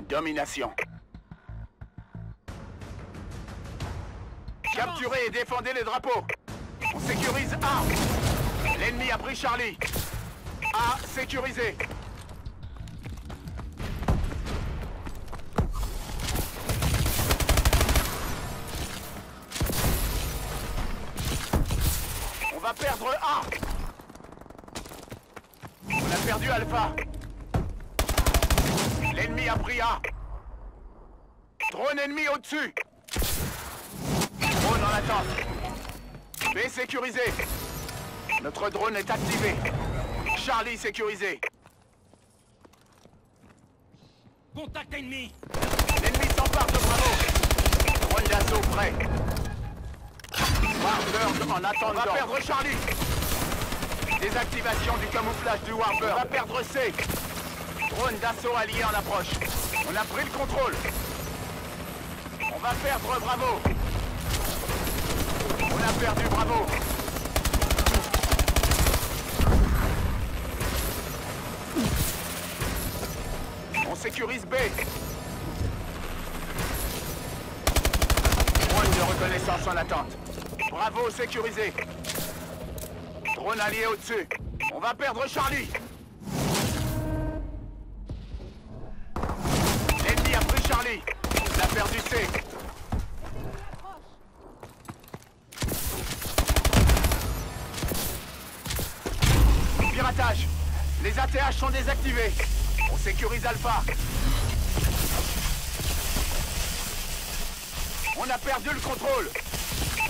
Domination. Capturez et défendez les drapeaux. On sécurise A. L'ennemi a pris Charlie. A sécurisé. On va perdre A. On a perdu Alpha. L'ennemi a pris A. Drone ennemi au-dessus. Drone en attente. B sécurisé. Notre drone est activé. Charlie sécurisé. Contact ennemi. L'ennemi s'empare de Bravo. Drone d'assaut prêt. Warbird en attente. On va perdre Charlie. Désactivation du camouflage du Warbird. On va perdre C. Drone d'assaut allié en approche. On a pris le contrôle. On va perdre Bravo. On a perdu Bravo. On sécurise B. Drone de reconnaissance en attente. Bravo sécurisé. Drone allié au-dessus. On va perdre Charlie. L'ennemi a pris Charlie. On a perdu C. Piratage. Les ATH sont désactivés. On sécurise Alpha. On a perdu le contrôle.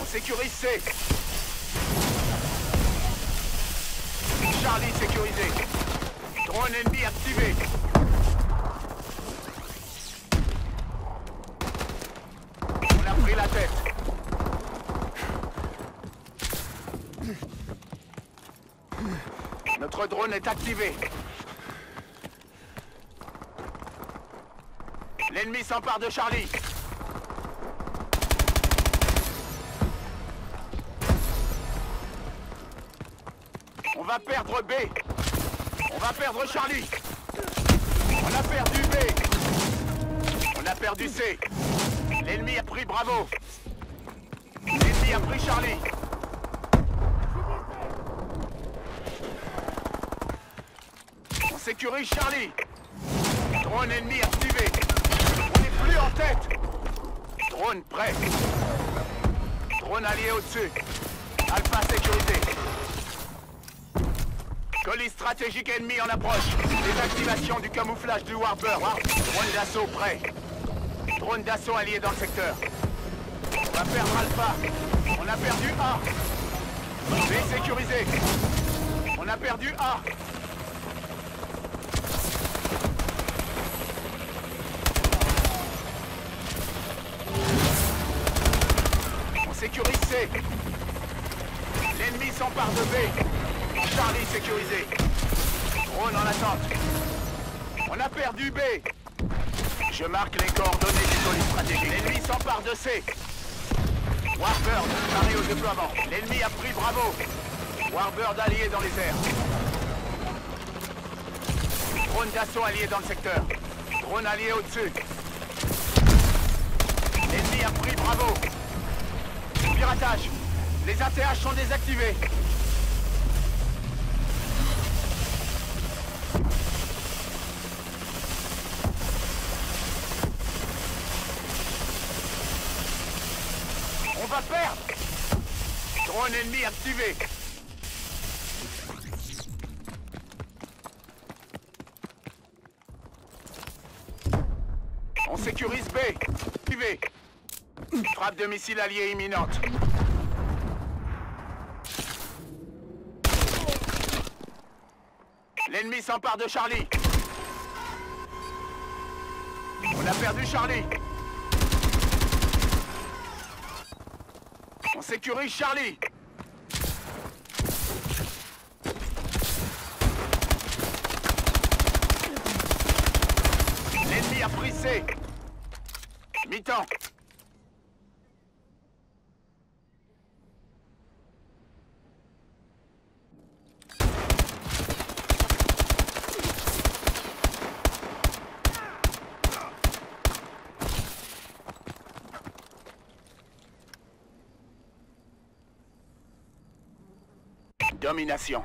On sécurise C. Charlie sécurisé. Drone ennemi activé. On a pris la tête. Notre drone est activé. L'ennemi s'empare de Charlie. On va perdre B. On va perdre Charlie. On a perdu B. On a perdu C. L'ennemi a pris Bravo. L'ennemi a pris Charlie. On sécurise Charlie. Drone ennemi activé. On n'est plus en tête. Drone prêt. Drone allié au-dessus. Alpha sécurisé. Colis stratégique ennemi en approche. Désactivation du camouflage du Warbird. Drone d'assaut prêt. Drone d'assaut allié dans le secteur. On va perdre Alpha. On a perdu A. B sécurisé. On a perdu A. On sécurise C. L'ennemi s'empare de B. Charlie sécurisé. Drone en attente. On a perdu B. Je marque les coordonnées du colis stratégique. L'ennemi s'empare de C. Warbird, paré au déploiement. L'ennemi a pris Bravo. Warbird allié dans les airs. Drone d'assaut allié dans le secteur. Drone allié au-dessus. L'ennemi a pris Bravo. Piratage. Les ATH sont désactivés. On va perdre. Drone ennemi activé. On sécurise B. Activé. Frappe de missile allié imminente. L'ennemi s'empare de Charlie. On a perdu Charlie. On sécurise Charlie. L'ennemi pris C. Mi-temps. Domination.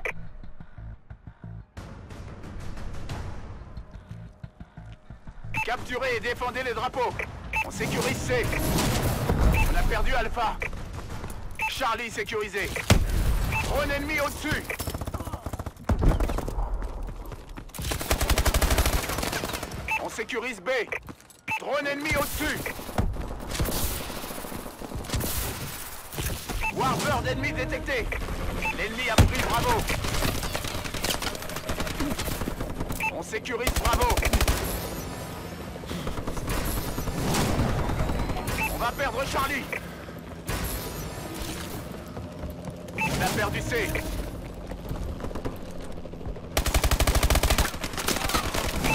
Capturez et défendez les drapeaux. On sécurise C. On a perdu Alpha. Charlie sécurisé. Drone ennemi au-dessus. On sécurise B. Drone ennemi au-dessus. Warbird ennemi détecté. L'ennemi a pris Bravo. On sécurise Bravo. On va perdre Charlie. On a perdu C.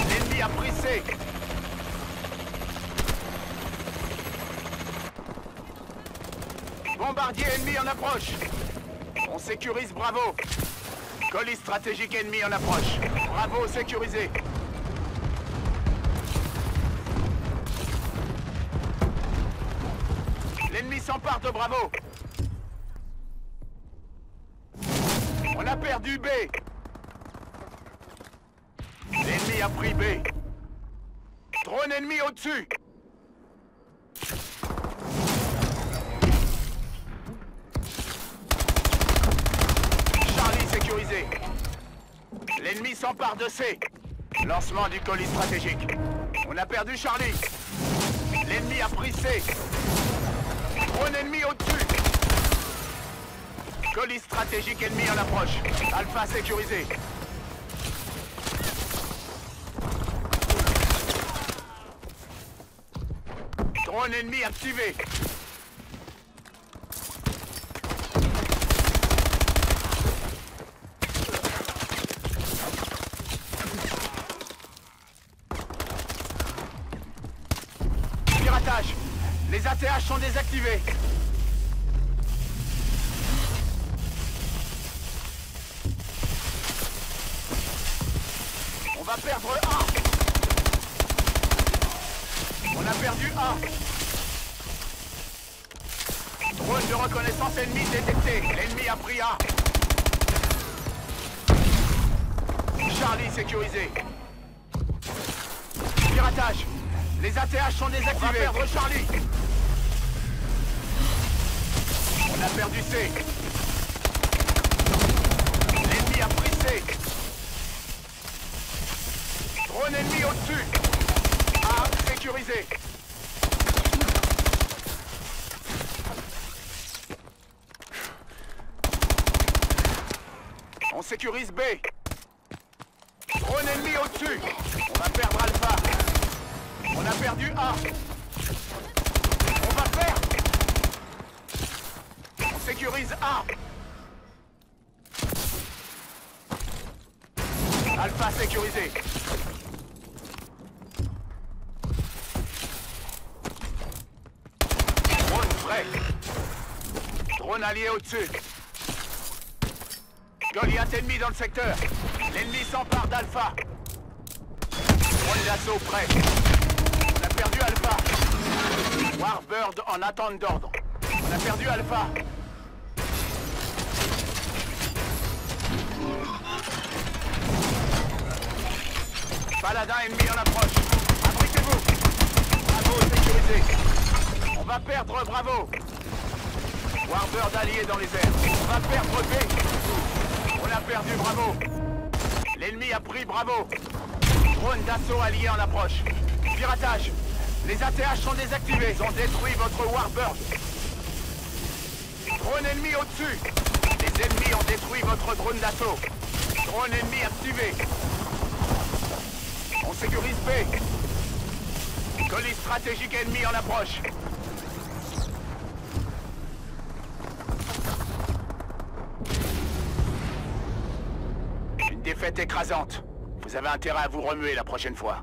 L'ennemi a pris C. Bombardier ennemi en approche. On sécurise Bravo. Colis stratégique ennemi en approche. Bravo sécurisé. L'ennemi s'empare de Bravo. On a perdu B. L'ennemi a pris B. Drone ennemi au-dessus. Charlie sécurisé. L'ennemi s'empare de C. Lancement du colis stratégique. On a perdu Charlie. L'ennemi a pris C. Drone ennemi au-dessus. Colis stratégique ennemi en approche. Alpha sécurisé. Drone ennemi activé. Piratage. Les ATH sont désactivés. On va perdre A. On a perdu A. Drone de reconnaissance ennemi détecté. L'ennemi a pris A. Charlie sécurisé. Piratage. Les ATH sont désactivés. On va perdre Charlie. On a perdu C. L'ennemi a pris C. Drone ennemi au-dessus. A sécurisé. On sécurise B. Drone ennemi au-dessus. On va perdre Alpha. On a perdu A. On va perdre. On sécurise A. Alpha sécurisé. Drone prêt. Drone allié au-dessus. Goliath ennemi dans le secteur. L'ennemi s'empare d'Alpha. Drone d'assaut prêt. On a perdu Alpha. Warbird en attente d'ordre. On a perdu Alpha. Paladin ennemi en approche. Abritez-vous. Bravo sécurisé. On va perdre Bravo. Warbird allié dans les airs. On va perdre B. On a perdu Bravo. L'ennemi a pris Bravo. Drone d'assaut allié en approche. Piratage. Les ATH sont désactivés. Ils ont détruit votre Warbird. Drone ennemi au-dessus. Les ennemis ont détruit votre drone d'assaut. Drone ennemi activé. On sécurise B. Colis stratégique ennemi en approche. Une défaite écrasante. Vous avez intérêt à vous remuer la prochaine fois.